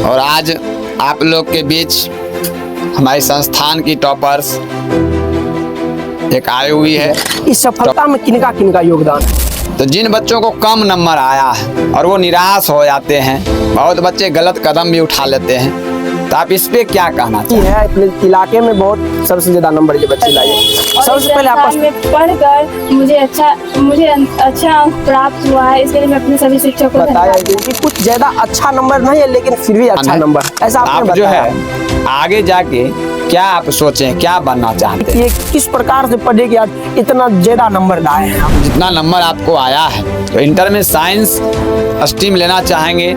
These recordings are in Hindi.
और आज आप लोग के बीच हमारी संस्थान की टॉपर्स एक आई हुई है। इस सफलता में किनका योगदान है? तो जिन बच्चों को कम नंबर आया है और वो निराश हो जाते हैं, बहुत बच्चे गलत कदम भी उठा लेते हैं, तो आप इस पे क्या कहना चाहिए? है अपने इलाके में बहुत सबसे ज्यादा नंबर ये बच्चे लाए। सबसे पहले आपका में पढ़कर मुझे अच्छा अंक प्राप्त हुआ है, इसके लिए मैं अपने सभी शिक्षकों को बताया कि कुछ ज्यादा अच्छा नंबर नहीं है लेकिन फिर भी अच्छा नंबर, ऐसा आपने आप जो बताया। है आगे जाके क्या आप सोचें, क्या बनना चाहते हैं? ये किस प्रकार से पढ़े कि आज इतना ज्यादा नंबर लाए हैं आप? जितना नंबर आपको आया है, तो इंटर में साइंस स्ट्रीम लेना चाहेंगे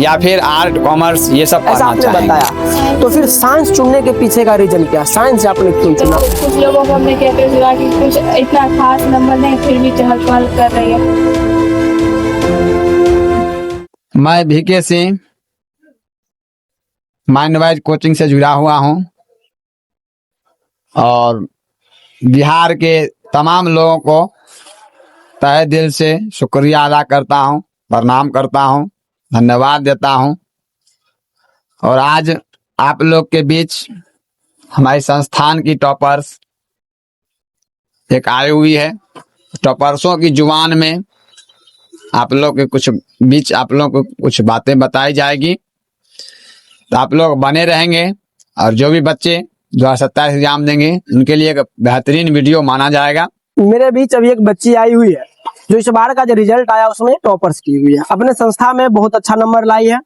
या फिर आर्ट कॉमर्स ये सब ऐसा पढ़ना आपने चाहेंगे? बताया। तो फिर साइंस चुनने के पीछे का रीजन क्या? साइंस आपने क्यों चुना? कुछ लोगों को हमने कहते हुआ कि कुछ इतना खास नंबर नहीं, फिर भी चहल पहल कर रही है। मैं VK सिंह माइंडवाइज कोचिंग से जुड़ा हुआ हूँ और बिहार के तमाम लोगों को तहे दिल से शुक्रिया अदा करता हूँ, प्रणाम करता हूँ, धन्यवाद देता हूँ। और आज आप लोग के बीच हमारी संस्थान की टॉपर्स एक आई हुई है। टॉपर्सों की जुबान में आप लोग के आप लोग को कुछ बातें बताई जाएगी, तो आप लोग बने रहेंगे। और जो भी बच्चे 2027 एग्जाम देंगे उनके लिए एक बेहतरीन वीडियो माना जाएगा। मेरे बीच अभी एक बच्ची आई हुई है जो इस बार का जो रिजल्ट आया उसमें टॉपर्स की हुई है, अपने संस्था में बहुत अच्छा नंबर लाई है।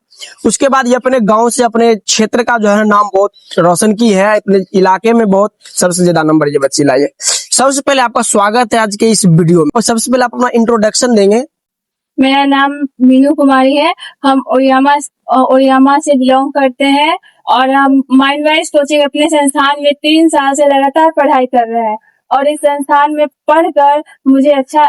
उसके बाद ये अपने गांव से अपने क्षेत्र का जो है नाम बहुत रोशन की है, अपने इलाके में बहुत सबसे ज्यादा नंबर ये बच्ची लाई है। सबसे पहले आपका स्वागत है आज के इस वीडियो में। और सबसे पहले आप अपना इंट्रोडक्शन देंगे। मेरा नाम मीनू कुमारी है, हम ओयामा से बिलोंग करते हैं और हम माइंडवाइज कोचिंग अपने संस्थान में 3 साल से लगातार पढ़ाई कर रहे हैं और इस संस्थान में पढ़कर मुझे अच्छा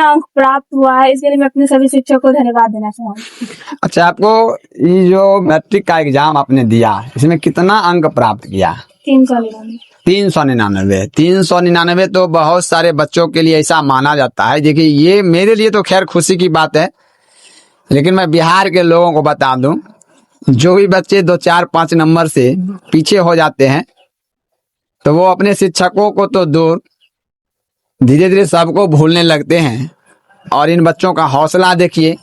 अंक प्राप्त हुआ है, इसके लिए मैं अपने सभी शिक्षकों को धन्यवाद देना चाहूँगी। अच्छा, आपको ये जो मैट्रिक का एग्जाम आपने दिया, इसमें कितना अंक प्राप्त किया? 399। 399 तो बहुत सारे बच्चों के लिए ऐसा माना जाता है। देखिए, ये मेरे लिए तो खैर खुशी की बात है, लेकिन मैं बिहार के लोगों को बता दूं, जो भी बच्चे 2, 4, 5 नंबर से पीछे हो जाते हैं तो वो अपने शिक्षकों को तो दूर, धीरे धीरे सबको भूलने लगते हैं। और इन बच्चों का हौसला देखिए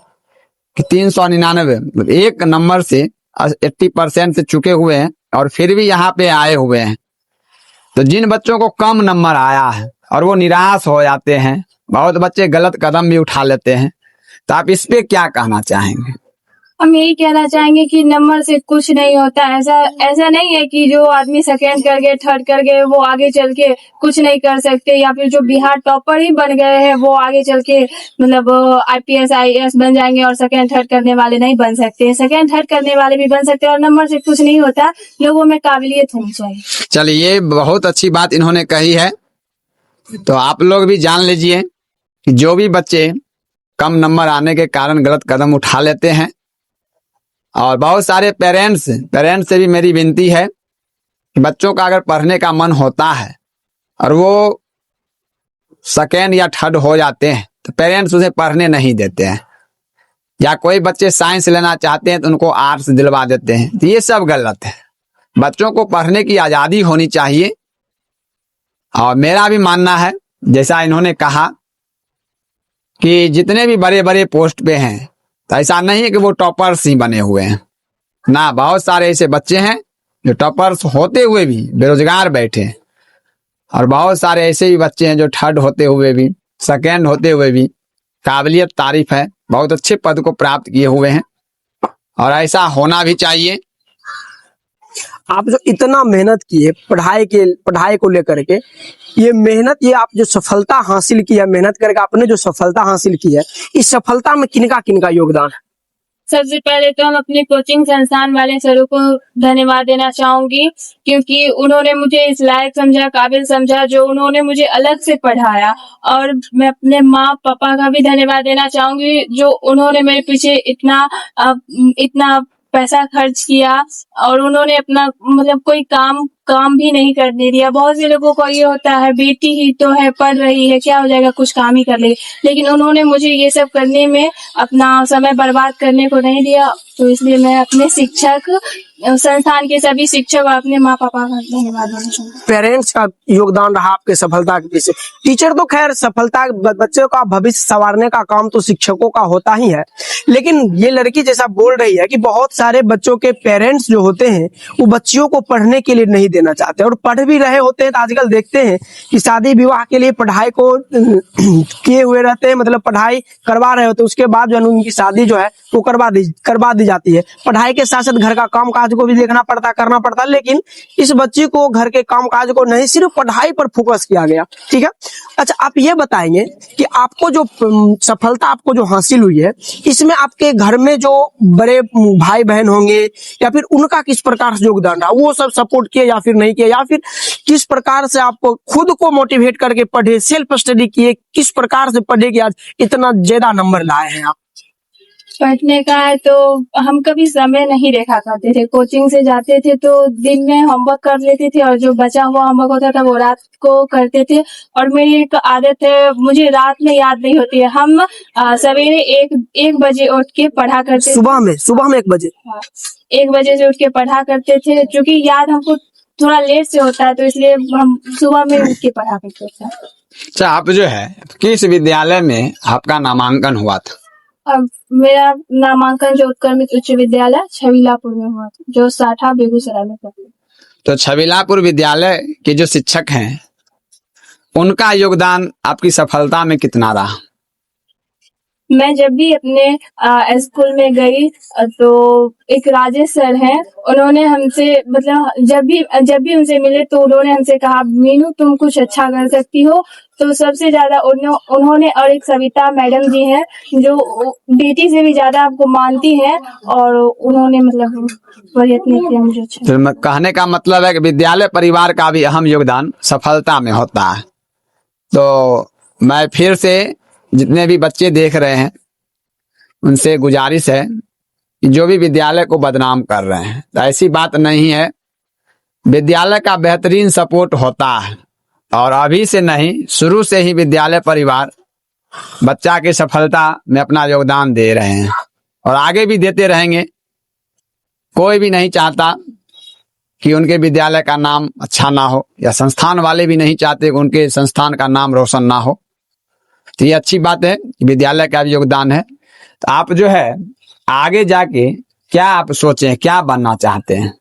कि 399 एक नंबर से 80% से चुके हुए हैं और फिर भी यहाँ पे आए हुए हैं। तो जिन बच्चों को कम नंबर आया है और वो निराश हो जाते हैं, बहुत बच्चे गलत कदम भी उठा लेते हैं, तो आप इस पे क्या कहना चाहेंगे? हम यही कहना चाहेंगे कि नंबर से कुछ नहीं होता। ऐसा नहीं है कि जो आदमी सेकेंड कर गए, थर्ड कर गए, वो आगे चल के कुछ नहीं कर सकते, या फिर जो बिहार टॉपर ही बन गए हैं वो आगे चल के मतलब IPS IAS बन जाएंगे और सेकेंड थर्ड करने वाले नहीं बन सकते। सेकेंड थर्ड करने वाले भी बन सकते हैं और नंबर से कुछ नहीं होता, लोगों में काबिलियत होनी चाहिए। चलिए, ये बहुत अच्छी बात इन्होंने कही है। तो आप लोग भी जान लीजिए कि जो भी बच्चे कम नंबर आने के कारण गलत कदम उठा लेते हैं, और बहुत सारे पेरेंट्स से भी मेरी विनती है कि बच्चों का अगर पढ़ने का मन होता है और वो सेकेंड या थर्ड हो जाते हैं तो पेरेंट्स उसे पढ़ने नहीं देते हैं, या कोई बच्चे साइंस लेना चाहते हैं तो उनको आर्ट्स दिलवा देते हैं। तो ये सब गलत है। बच्चों को पढ़ने की आजादी होनी चाहिए। और मेरा भी मानना है, जैसा इन्होंने कहा कि जितने भी बड़े बड़े पोस्ट पे हैं, तो ऐसा नहीं है कि वो टॉपर्स ही बने हुए हैं ना। बहुत सारे ऐसे बच्चे हैं जो टॉपर्स होते हुए भी बेरोजगार बैठे हैं, और बहुत सारे ऐसे भी बच्चे हैं जो थर्ड होते हुए भी, सेकेंड होते हुए भी काबिलियत तारीफ है, बहुत अच्छे पद को प्राप्त किए हुए हैं, और ऐसा होना भी चाहिए। आप जो इतना मेहनत की है पढ़ाई को लेकर के, ये मेहनत, ये आप जो सफलता हासिल की है, मेहनत करके आपने जो सफलता हासिल की है, इस सफलता में किनका योगदान है? सबसे पहले तो हम अपने कोचिंग संस्थान वाले सरों को धन्यवाद देना चाहूंगी, क्योंकि उन्होंने मुझे इस लायक समझा, काबिल समझा, जो उन्होंने मुझे अलग से पढ़ाया। और मैं अपने माँ पापा का भी धन्यवाद देना चाहूंगी, जो उन्होंने मेरे पीछे इतना पैसा खर्च किया और उन्होंने अपना मतलब कोई काम काम भी नहीं करने दिया। बहुत से लोगों को ये होता है बेटी ही तो है, पढ़ रही है, क्या हो जाएगा, कुछ काम ही कर लेगी, लेकिन उन्होंने मुझे ये सब करने में अपना समय बर्बाद करने को नहीं दिया। तो इसलिए मैं अपने शिक्षक, संस्थान के सभी शिक्षक और अपने माँ पापा का धन्यवाद देना चाहूँगी। पेरेंट्स का योगदान रहा आपके सफलता के पीछे। टीचर तो खैर सफलता, बच्चों का भविष्य संवारने का काम तो शिक्षकों का होता ही है, लेकिन ये लड़की जैसा बोल रही है कि बहुत सारे बच्चों के पेरेंट्स जो होते हैं वो बच्चियों को पढ़ने के लिए नहीं देना चाहते, और पढ़ भी रहे होते हैं तो आजकल देखते हैं कि शादी विवाह के लिए पढ़ाई को किए हुए रहते हैं, मतलब पढ़ाई करवा रहे होते हैं, उसके बाद जो है उनकी शादी जो है वो करवा दी जाती है। पढ़ाई के साथ साथ घर का काम काज को भी देखना पड़ता, करना पड़ता, लेकिन इस बच्ची को घर के काम काज को नहीं, सिर्फ पढ़ाई पर फोकस किया गया। ठीक है, अच्छा आप ये बताएंगे कि आपको जो सफलता आपको जो हासिल हुई है, इसमें आपके घर में जो बड़े भाई बहन होंगे या फिर उनका किस प्रकार से योगदान रहा, वो सब सपोर्ट किए या फिर नहीं किए, या फिर किस प्रकार से आप खुद को मोटिवेट करके पढ़े, सेल्फ स्टडी किए, किस प्रकार से पढ़े कि आज इतना ज्यादा नंबर लाए हैं आप? पढ़ने का है तो हम कभी समय नहीं देखा करते थे। कोचिंग से जाते थे तो दिन में होमवर्क कर लेते थे और जो बचा हुआ होमवर्क होता था वो रात को करते थे। और मेरी एक आदत है, मुझे रात में याद नहीं होती है। हम सवेरे एक बजे उठ के पढ़ा करते थे। सुबह में 1 बजे? हाँ, 1 बजे से उठ के पढ़ा करते थे, क्योंकि याद हमको थोड़ा लेट से होता है, तो इसलिए हम सुबह में उठ के पढ़ा करते थे। अच्छा, आप जो है किस विद्यालय में आपका नामांकन हुआ था? अब मेरा नामांकन जो उत्क्रमित उच्च विद्यालय छबीलापुर में हुआ था, जो साठा बेगूसराय में पड़ता है। तो छबीलापुर विद्यालय के जो शिक्षक हैं उनका योगदान आपकी सफलता में कितना रहा? मैं जब भी अपने स्कूल में गई तो एक राजेश सर हैं, उन्होंने हमसे मतलब जब भी उनसे मिले तो उन्होंने हमसे कहा, मीनू तुम कुछ अच्छा कर सकती हो। तो सबसे ज्यादा उन्होंने, और एक सविता मैडम जी हैं जो बेटी से भी ज्यादा आपको मानती हैं, और उन्होंने मतलब प्रयत्न किया मुझे अच्छा। तो कहने का मतलब है कि विद्यालय परिवार का भी अहम योगदान सफलता में होता है। तो मैं फिर से जितने भी बच्चे देख रहे हैं उनसे गुजारिश है कि जो भी विद्यालय को बदनाम कर रहे हैं, तो ऐसी बात नहीं है। विद्यालय का बेहतरीन सपोर्ट होता है, और अभी से नहीं, शुरू से ही विद्यालय परिवार बच्चा की सफलता में अपना योगदान दे रहे हैं और आगे भी देते रहेंगे। कोई भी नहीं चाहता कि उनके विद्यालय का नाम अच्छा ना हो, या संस्थान वाले भी नहीं चाहते कि उनके संस्थान का नाम रोशन ना हो। तो ये अच्छी बात है, विद्यालय का भी योगदान है। तो आप जो है आगे जाके क्या आप सोचें, क्या बनना चाहते हैं?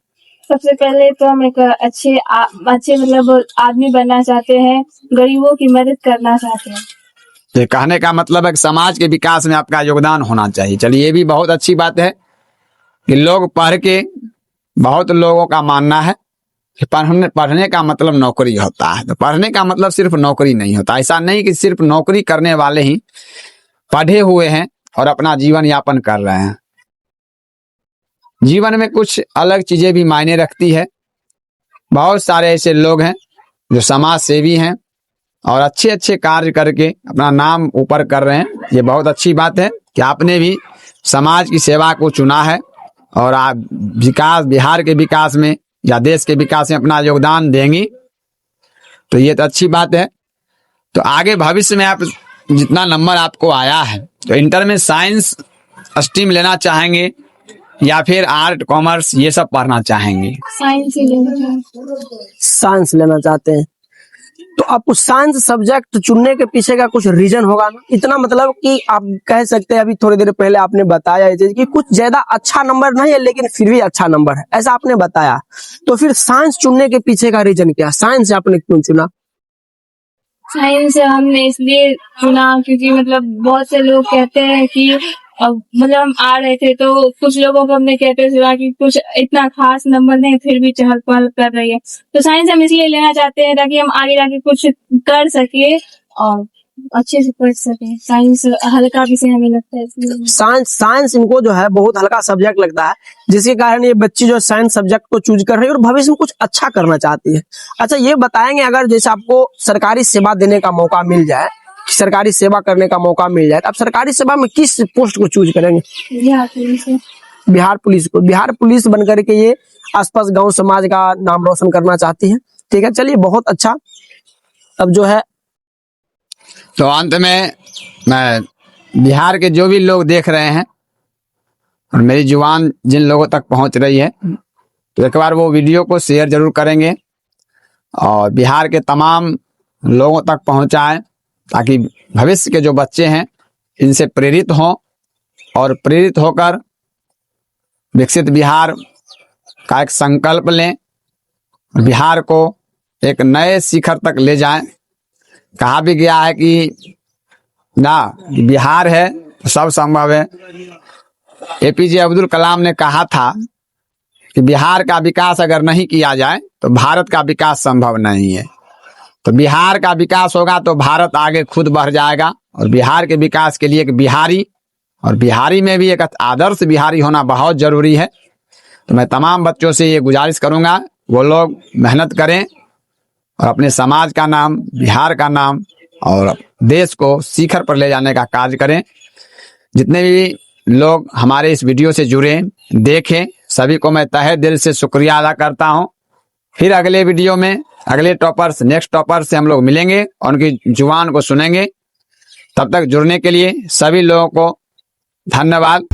सबसे पहले तो हम एक अच्छे मतलब आदमी बनना चाहते हैं, गरीबों की मदद करना चाहते हैं। तो कहने का मतलब है कि समाज के विकास में आपका योगदान होना चाहिए। चलिए, ये भी बहुत अच्छी बात है कि लोग पढ़ के, बहुत लोगों का मानना है कि पढ़ने का मतलब नौकरी होता है। तो पढ़ने का मतलब सिर्फ नौकरी नहीं होता। ऐसा नहीं कि सिर्फ नौकरी करने वाले ही पढ़े हुए हैं और अपना जीवन यापन कर रहे हैं। जीवन में कुछ अलग चीजें भी मायने रखती है। बहुत सारे ऐसे लोग हैं जो समाज सेवी हैं और अच्छे अच्छे कार्य करके अपना नाम ऊपर कर रहे हैं। ये बहुत अच्छी बात है कि आपने भी समाज की सेवा को चुना है और आप बिहार के विकास में या देश के विकास में अपना योगदान देंगी, तो ये तो अच्छी बात है। तो आगे भविष्य में आप जितना नंबर आपको आया है, तो इंटर में साइंस स्ट्रीम लेना चाहेंगे या फिर आर्ट कॉमर्स ये सब पढ़ना चाहेंगे? साइंस ही साइंस लेना चाहते हैं। तो आपको साइंस सब्जेक्ट चुनने के पीछे का कुछ रीजन होगा ना? इतना मतलब कि आप कह सकते हैं, अभी थोड़ी देर पहले आपने बताया ये चीज कि कुछ ज्यादा अच्छा नंबर नहीं है लेकिन फिर भी अच्छा नंबर है, ऐसा आपने बताया। तो फिर साइंस चुनने के पीछे का रीजन क्या? साइंस आपने क्यों चुना? साइंस हमने इसलिए चुना क्योंकि मतलब बहुत से लोग कहते हैं कि मतलब हम आ रहे थे तो कुछ लोगों को हमने कहते सुना कि कुछ इतना खास नंबर नहीं, फिर भी चहल पहल कर रही है। तो साइंस हम इसलिए लेना चाहते हैं ताकि हम आगे जाके कुछ कर सके और अच्छे से पढ़ सके। साइंस हल्का विषय हमें लगता है इसलिए। साइंस इनको जो है बहुत हल्का सब्जेक्ट लगता है, जिसके कारण ये बच्ची जो साइंस सब्जेक्ट को चूज कर रही है और भविष्य में कुछ अच्छा करना चाहती है। अच्छा, ये बताएंगे, अगर जैसे आपको सरकारी सेवा देने का मौका मिल जाए, सरकारी सेवा करने का मौका मिल जाए, तो आप सरकारी सेवा में किस पोस्ट को चूज करेंगे? बिहार पुलिस बन करके ये आसपास गांव समाज का नाम रोशन करना चाहती है। ठीक है, चलिए बहुत अच्छा। अब जो है तो अंत में मैं बिहार के जो भी लोग देख रहे हैं और मेरी जुबान जिन लोगों तक पहुंच रही है, तो एक बार वो वीडियो को शेयर जरूर करेंगे और बिहार के तमाम लोगों तक पहुंचाएं, ताकि भविष्य के जो बच्चे हैं इनसे प्रेरित हों और प्रेरित होकर विकसित बिहार का एक संकल्प लें, बिहार को एक नए शिखर तक ले जाएं। कहा भी गया है कि बिहार है तो सब संभव है। एपीजे अब्दुल कलाम ने कहा था कि बिहार का विकास अगर नहीं किया जाए तो भारत का विकास संभव नहीं है। तो बिहार का विकास होगा तो भारत आगे खुद बढ़ जाएगा, और बिहार के विकास के लिए एक बिहारी, और बिहारी में भी एक आदर्श बिहारी होना बहुत जरूरी है। तो मैं तमाम बच्चों से ये गुजारिश करूंगा, वो लोग मेहनत करें और अपने समाज का नाम, बिहार का नाम और देश को शिखर पर ले जाने का कार्य करें। जितने भी लोग हमारे इस वीडियो से जुड़े, देखें, सभी को मैं तहे दिल से शुक्रिया अदा करता हूं। फिर अगले वीडियो में अगले टॉपर्स, नेक्स्ट टॉपर से हम लोग मिलेंगे और उनकी जुबान को सुनेंगे। तब तक जुड़ने के लिए सभी लोगों को धन्यवाद।